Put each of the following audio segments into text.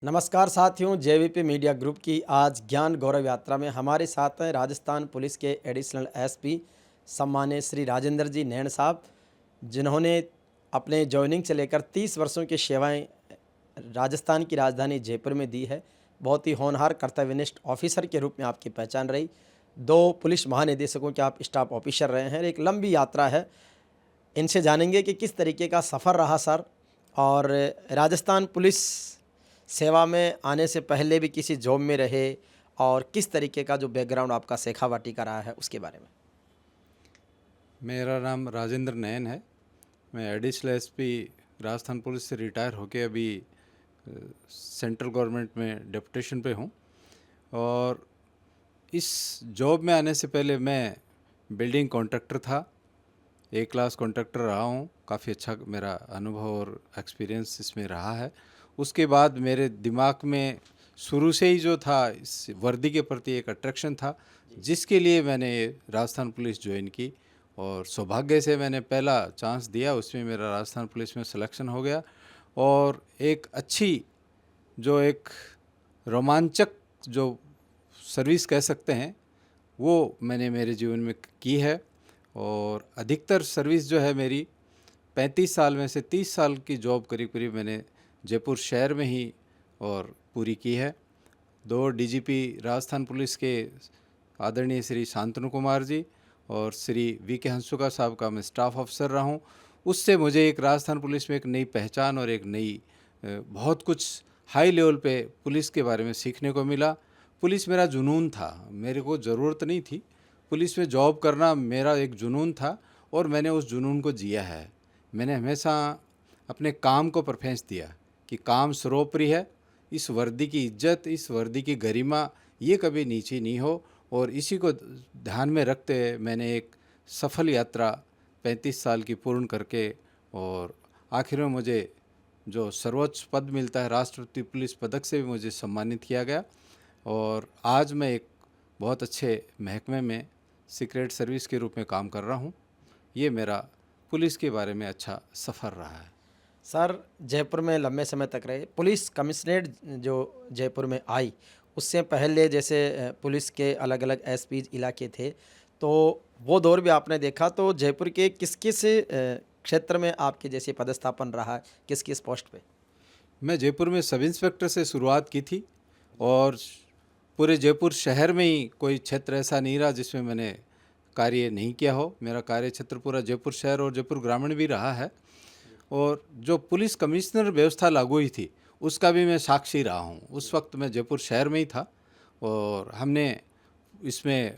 नमस्कार साथियों, JVP media group की आज ज्ञान गौरव यात्रा में हमारे साथ हैं राजस्थान पुलिस के एडिशनल एसपी सम्मान्य श्री राजेंद्र जी नैन साहब, जिन्होंने अपने जॉइनिंग से लेकर 30 वर्षों की सेवाएं राजस्थान की राजधानी जयपुर में दी है। बहुत ही होनहार कर्तव्यनिष्ठ ऑफिसर के रूप में आपकी पहचान रही। 2 पुलिस महानिदेशकों के आप स्टाफ ऑफिसर रहे हैं। एक लंबी यात्रा है। इनसे जानेंगे कि किस तरीके का सफ़र रहा सर, और राजस्थान पुलिस सेवा में आने से पहले भी किसी जॉब में रहे और किस तरीके का जो बैकग्राउंड आपका शेखावाटी का रहा है उसके बारे में। मेरा नाम राजेंद्र नैन है। मैं एडिशनल एसपी राजस्थान पुलिस से रिटायर होके अभी सेंट्रल गवर्नमेंट में डेपुटेशन पे हूँ। और इस जॉब में आने से पहले मैं बिल्डिंग कॉन्ट्रैक्टर था। ए क्लास कॉन्ट्रैक्टर रहा हूँ। काफ़ी अच्छा मेरा अनुभव और एक्सपीरियंस इसमें रहा है। उसके बाद मेरे दिमाग में शुरू से ही जो था इस वर्दी के प्रति एक अट्रैक्शन था, जिसके लिए मैंने राजस्थान पुलिस ज्वाइन की। और सौभाग्य से मैंने पहला चांस दिया, उसमें मेरा राजस्थान पुलिस में सिलेक्शन हो गया। और एक अच्छी जो एक रोमांचक जो सर्विस कह सकते हैं वो मैंने मेरे जीवन में की है। और अधिकतर सर्विस जो है मेरी 35 साल में से 30 साल की जॉब करीब करीब मैंने जयपुर शहर में ही और पूरी की है। 2 डीजीपी राजस्थान पुलिस के आदरणीय श्री शांतनु कुमार जी और श्री वी के हंसुका साहब का मैं स्टाफ अफसर रहा हूँ। उससे मुझे एक राजस्थान पुलिस में एक नई पहचान और एक नई बहुत कुछ हाई लेवल पे पुलिस के बारे में सीखने को मिला। पुलिस मेरा जुनून था, मेरे को ज़रूरत नहीं थी। पुलिस में जॉब करना मेरा एक जुनून था और मैंने उस जुनून को जिया है। मैंने हमेशा अपने काम को प्रेफरेंस दिया कि काम सर्वोपरि है। इस वर्दी की इज्जत, इस वर्दी की गरिमा ये कभी नीची नहीं हो। और इसी को ध्यान में रखते हुए मैंने एक सफल यात्रा 35 साल की पूर्ण करके और आखिर में मुझे जो सर्वोच्च पद मिलता है राष्ट्रपति पुलिस पदक से भी मुझे सम्मानित किया गया। और आज मैं एक बहुत अच्छे महकमे में सीक्रेट सर्विस के रूप में काम कर रहा हूँ। ये मेरा पुलिस के बारे में अच्छा सफ़र रहा है। सर, जयपुर में लंबे समय तक रहे। पुलिस कमिश्नरेट जो जयपुर में आई, उससे पहले जैसे पुलिस के अलग अलग एसपी इलाके थे, तो वो दौर भी आपने देखा। तो जयपुर के किस किस क्षेत्र में आपके जैसे पदस्थापन रहा है, किस किस पोस्ट पे? मैं जयपुर में सब इंस्पेक्टर से शुरुआत की थी और पूरे जयपुर शहर में ही कोई क्षेत्र ऐसा नहीं रहा जिसमें मैंने कार्य नहीं किया हो। मेरा कार्य क्षेत्र पूरा जयपुर शहर और जयपुर ग्रामीण भी रहा है। और जो पुलिस कमिश्नर व्यवस्था लागू हुई थी उसका भी मैं साक्षी रहा हूँ। उस वक्त मैं जयपुर शहर में ही था और हमने इसमें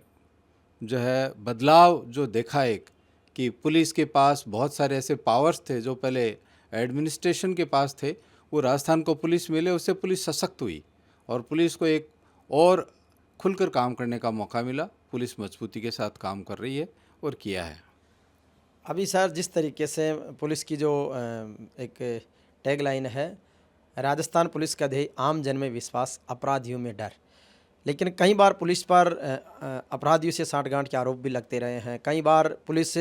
जो है बदलाव जो देखा एक कि पुलिस के पास बहुत सारे ऐसे पावर्स थे जो पहले एडमिनिस्ट्रेशन के पास थे, वो राजस्थान को पुलिस मिले, उससे पुलिस सशक्त हुई और पुलिस को एक और खुलकर काम करने का मौका मिला। पुलिस मजबूती के साथ काम कर रही है और किया है। अभी सर, जिस तरीके से पुलिस की जो एक टैगलाइन है, राजस्थान पुलिस का ध्येय आम जन में विश्वास, अपराधियों में डर। लेकिन कई बार पुलिस पर अपराधियों से साठगांठ के आरोप भी लगते रहे हैं। कई बार पुलिस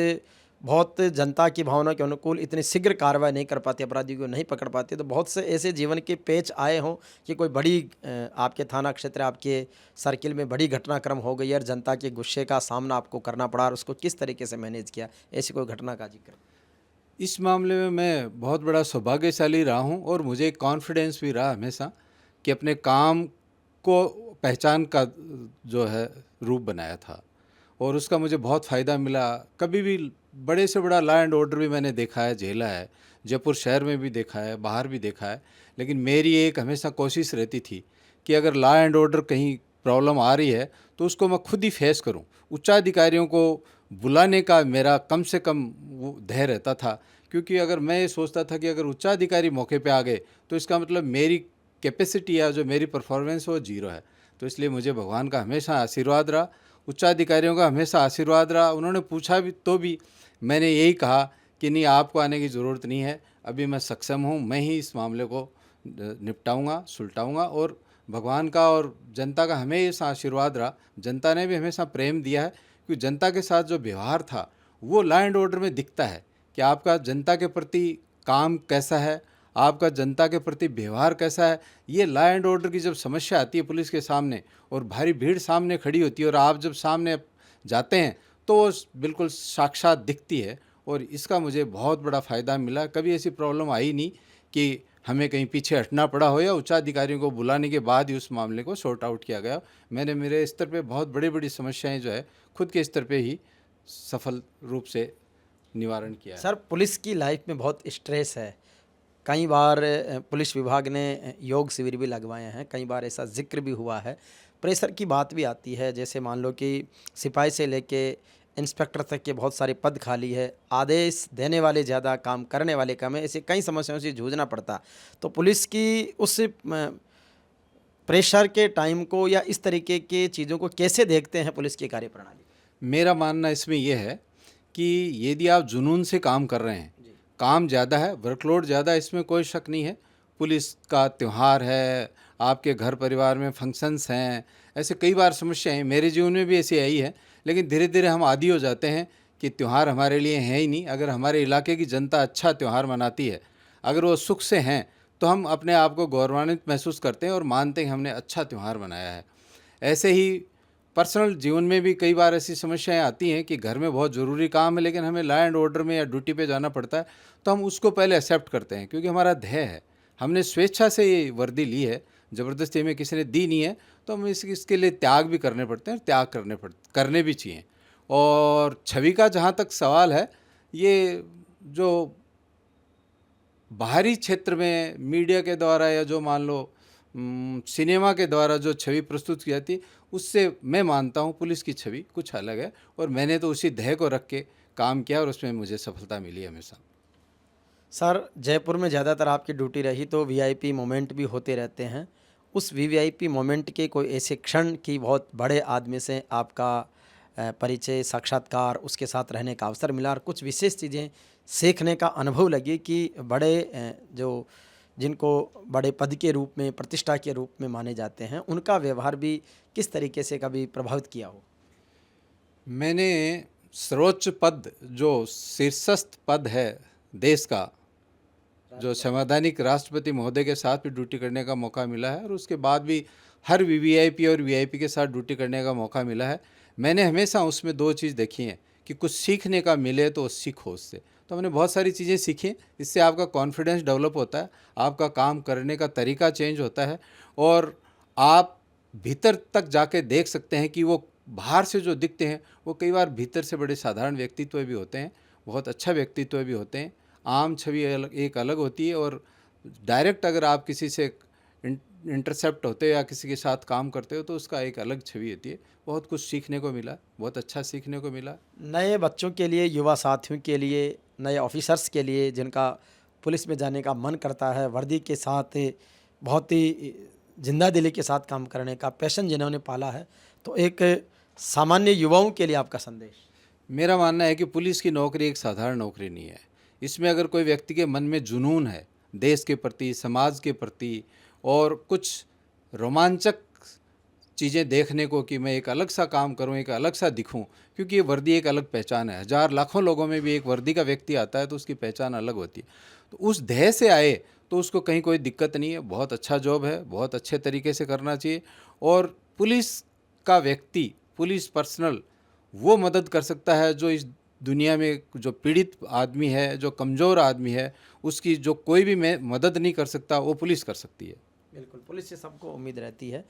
बहुत जनता की भावना के अनुकूल इतनी शीघ्र कार्रवाई नहीं कर पाती, अपराधियों को नहीं पकड़ पाती। तो बहुत से ऐसे जीवन के पेच आए हों कि कोई बड़ी आपके थाना क्षेत्र, आपके सर्किल में बड़ी घटनाक्रम हो गई और जनता के गुस्से का सामना आपको करना पड़ा, और उसको किस तरीके से मैनेज किया, ऐसी कोई घटना का जिक्र? इस मामले में मैं बहुत बड़ा सौभाग्यशाली रहा हूं और मुझे एक कॉन्फिडेंस भी रहा हमेशा कि अपने काम को पहचान का जो है रूप बनाया था और उसका मुझे बहुत फ़ायदा मिला। कभी भी बड़े से बड़ा लॉ एंड ऑर्डर भी मैंने देखा है, झेला है, जयपुर शहर में भी देखा है, बाहर भी देखा है। लेकिन मेरी एक हमेशा कोशिश रहती थी कि अगर लॉ एंड ऑर्डर कहीं प्रॉब्लम आ रही है तो उसको मैं खुद ही फेस करूं। उच्चाधिकारियों को बुलाने का मेरा कम से कम वो धैर्य रहता था, क्योंकि अगर मैं ये सोचता था कि अगर उच्चाधिकारी मौके पे आ गए तो इसका मतलब मेरी कैपेसिटी या जो मेरी परफॉर्मेंस वो जीरो है। तो इसलिए मुझे भगवान का हमेशा आशीर्वाद रहा, उच्चाधिकारियों का हमेशा आशीर्वाद रहा। उन्होंने पूछा भी तो भी मैंने यही कहा कि नहीं, आपको आने की ज़रूरत नहीं है, अभी मैं सक्षम हूँ, मैं ही इस मामले को निपटाऊंगा, सुलटाऊंगा। और भगवान का और जनता का हमेशा आशीर्वाद रहा। जनता ने भी हमेशा प्रेम दिया है, क्योंकि जनता के साथ जो व्यवहार था वो लॉ एंड ऑर्डर में दिखता है कि आपका जनता के प्रति काम कैसा है, आपका जनता के प्रति व्यवहार कैसा है। ये लॉ एंड ऑर्डर की जब समस्या आती है पुलिस के सामने और भारी भीड़ सामने खड़ी होती है और आप जब सामने जाते हैं तो वो बिल्कुल साक्षात दिखती है, और इसका मुझे बहुत बड़ा फ़ायदा मिला। कभी ऐसी प्रॉब्लम आई नहीं कि हमें कहीं पीछे हटना पड़ा हो या उच्चाधिकारियों को बुलाने के बाद ही उस मामले को सॉर्ट आउट किया गया। मैंने मेरे स्तर पे बहुत बड़ी बड़ी समस्याएं जो है खुद के स्तर पे ही सफल रूप से निवारण किया है। सर, पुलिस की लाइफ में बहुत स्ट्रेस है। कई बार पुलिस विभाग ने योग शिविर भी लगवाए हैं, कई बार ऐसा जिक्र भी हुआ है। प्रेशर की बात भी आती है, जैसे मान लो कि सिपाही से लेके इंस्पेक्टर तक के बहुत सारे पद खाली है, आदेश देने वाले ज़्यादा, काम करने वाले कम है, ऐसे कई समस्याओं से जूझना पड़ता। तो पुलिस की उस प्रेशर के टाइम को या इस तरीके के चीज़ों को कैसे देखते हैं पुलिस की कार्यप्रणाली? मेरा मानना इसमें यह है कि यदि आप जुनून से काम कर रहे हैं, काम ज़्यादा है, वर्कलोड ज़्यादा है, इसमें कोई शक नहीं है। पुलिस का त्यौहार है, आपके घर परिवार में फंक्शंस हैं, ऐसे कई बार समस्याएं हैं, मेरे जीवन में भी ऐसी आई है। लेकिन धीरे धीरे हम आदी हो जाते हैं कि त्यौहार हमारे लिए है ही नहीं। अगर हमारे इलाके की जनता अच्छा त्यौहार मनाती है, अगर वो सुख से हैं, तो हम अपने आप को गौरवान्वित महसूस करते हैं और मानते हैं हमने अच्छा त्यौहार मनाया है। ऐसे ही पर्सनल जीवन में भी कई बार ऐसी समस्याएं आती हैं कि घर में बहुत ज़रूरी काम है लेकिन हमें लॉ एंड ऑर्डर में या ड्यूटी पे जाना पड़ता है, तो हम उसको पहले एक्सेप्ट करते हैं क्योंकि हमारा ध्येय है, हमने स्वेच्छा से ये वर्दी ली है, ज़बरदस्ती हमें किसी ने दी नहीं है। तो हम इसके लिए त्याग भी करने पड़ते हैं, त्याग करने भी चाहिए। और छवि का जहाँ तक सवाल है, ये जो बाहरी क्षेत्र में मीडिया के द्वारा या जो मान लो सिनेमा के द्वारा जो छवि प्रस्तुत की जाती है, उससे मैं मानता हूँ पुलिस की छवि कुछ अलग है, और मैंने तो उसी ध्येय को रख के काम किया और उसमें मुझे सफलता मिली हमेशा। सर, जयपुर में ज़्यादातर आपकी ड्यूटी रही तो वीआईपी मोमेंट भी होते रहते हैं। उस वीवीआईपी मोमेंट के कोई ऐसे क्षण की बहुत बड़े आदमी से आपका परिचय, साक्षात्कार, उसके साथ रहने का अवसर मिला और कुछ विशेष चीज़ें सीखने का अनुभव लगी कि बड़े जो जिनको बड़े पद के रूप में, प्रतिष्ठा के रूप में माने जाते हैं, उनका व्यवहार भी किस तरीके से कभी प्रभावित किया हो? मैंने सर्वोच्च पद, जो शीर्षस्थ पद है देश का, जो संवैधानिक राष्ट्रपति महोदय के साथ भी ड्यूटी करने का मौका मिला है, और उसके बाद भी हर वीवीआईपी और वीआईपी के साथ ड्यूटी करने का मौका मिला है। मैंने हमेशा उसमें दो चीज़ देखी हैं कि कुछ सीखने का मिले तो सीखो उससे। तो हमने बहुत सारी चीज़ें सीखी हैं, इससे आपका कॉन्फिडेंस डेवलप होता है, आपका काम करने का तरीका चेंज होता है, और आप भीतर तक जाके देख सकते हैं कि वो बाहर से जो दिखते हैं वो कई बार भीतर से बड़े साधारण व्यक्तित्व भी होते हैं, बहुत अच्छा व्यक्तित्व भी होते हैं। आम छवि एक अलग होती है, और डायरेक्ट अगर आप किसी से इंटरसेप्ट होते हो या किसी के साथ काम करते हो तो उसका एक अलग छवि होती है। बहुत कुछ सीखने को मिला, बहुत अच्छा सीखने को मिला। नए बच्चों के लिए, युवा साथियों के लिए, नए ऑफिसर्स के लिए जिनका पुलिस में जाने का मन करता है, वर्दी के साथ बहुत ही जिंदा दिली के साथ काम करने का पैशन जिन्होंने पाला है, तो एक सामान्य युवाओं के लिए आपका संदेश? मेरा मानना है कि पुलिस की नौकरी एक साधारण नौकरी नहीं है। इसमें अगर कोई व्यक्ति के मन में जुनून है देश के प्रति, समाज के प्रति, और कुछ रोमांचक चीज़ें देखने को कि मैं एक अलग सा काम करूं, एक अलग सा दिखूं, क्योंकि ये वर्दी एक अलग पहचान है। हज़ार लाखों लोगों में भी एक वर्दी का व्यक्ति आता है तो उसकी पहचान अलग होती है। तो उस ध्येय से आए तो उसको कहीं कोई दिक्कत नहीं है, बहुत अच्छा जॉब है, बहुत अच्छे तरीके से करना चाहिए। और पुलिस का व्यक्ति, पुलिस पर्सनल वो मदद कर सकता है जो इस दुनिया में जो पीड़ित आदमी है, जो कमज़ोर आदमी है, उसकी जो कोई भी मदद नहीं कर सकता वो पुलिस कर सकती है। बिल्कुल, पुलिस से सबको उम्मीद रहती है।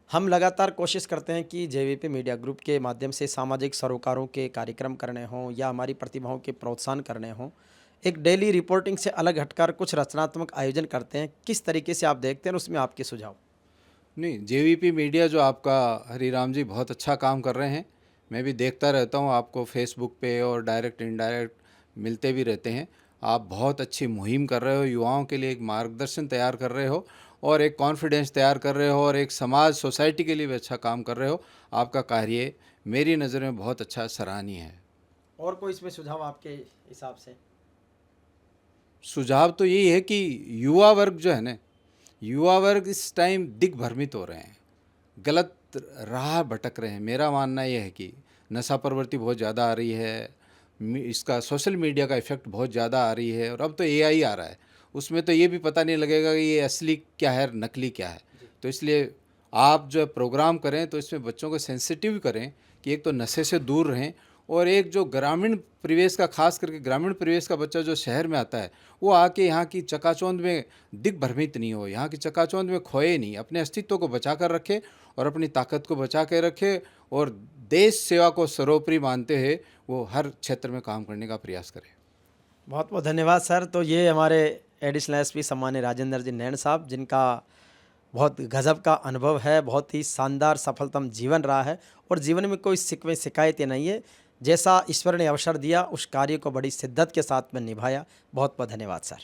हम लगातार कोशिश करते हैं कि जेवीपी मीडिया ग्रुप के माध्यम से सामाजिक सरोकारों के कार्यक्रम करने हों या हमारी प्रतिभाओं के प्रोत्साहन करने हों, एक डेली रिपोर्टिंग से अलग हटकर कुछ रचनात्मक आयोजन करते हैं। किस तरीके से आप देखते हैं और उसमें आपके सुझाव? नहीं, जेवीपी मीडिया जो आपका हरिराम जी बहुत अच्छा काम कर रहे हैं, मैं भी देखता रहता हूँ, आपको फेसबुक पे और डायरेक्ट इनडायरेक्ट मिलते भी रहते हैं। आप बहुत अच्छी मुहिम कर रहे हो, युवाओं के लिए एक मार्गदर्शन तैयार कर रहे हो और एक कॉन्फिडेंस तैयार कर रहे हो और एक समाज, सोसाइटी के लिए भी अच्छा काम कर रहे हो। आपका कार्य मेरी नज़र में बहुत अच्छा, सराहनीय है। और कोई इसमें सुझाव आपके हिसाब से? सुझाव तो यही है कि युवा वर्ग जो है ना, युवा वर्ग इस टाइम दिग्भ्रमित हो रहे हैं, गलत राह भटक रहे हैं। मेरा मानना यह है कि नशा प्रवृत्ति बहुत ज़्यादा आ रही है, इसका सोशल मीडिया का इफ़ेक्ट बहुत ज़्यादा आ रही है, और अब तो एआई आ रहा है, उसमें तो ये भी पता नहीं लगेगा कि ये असली क्या है नकली क्या है। तो इसलिए आप जो प्रोग्राम करें तो इसमें बच्चों को सेंसिटिव करें कि एक तो नशे से दूर रहें, और एक जो ग्रामीण परिवेश का, खास करके ग्रामीण परिवेश का बच्चा जो शहर में आता है, वो आके यहाँ की चकाचौंध में दिग्भ्रमित नहीं हो, यहाँ की चकाचौंध में खोए नहीं, अपने अस्तित्व को बचा कर रखे और अपनी ताकत को बचा कर रखे, और देश सेवा को सर्वोपरि मानते हुए वो हर क्षेत्र में काम करने का प्रयास करे। बहुत बहुत धन्यवाद सर। तो ये हमारे एडिशनल एसपी सम्मान्य राजेंद्र जी नैन साहब, जिनका बहुत गज़ब का अनुभव है, बहुत ही शानदार सफलतम जीवन रहा है और जीवन में कोई शिकायतें नहीं है। जैसा ईश्वर ने अवसर दिया उस कार्य को बड़ी शिद्दत के साथ में निभाया। बहुत बहुत धन्यवाद सर।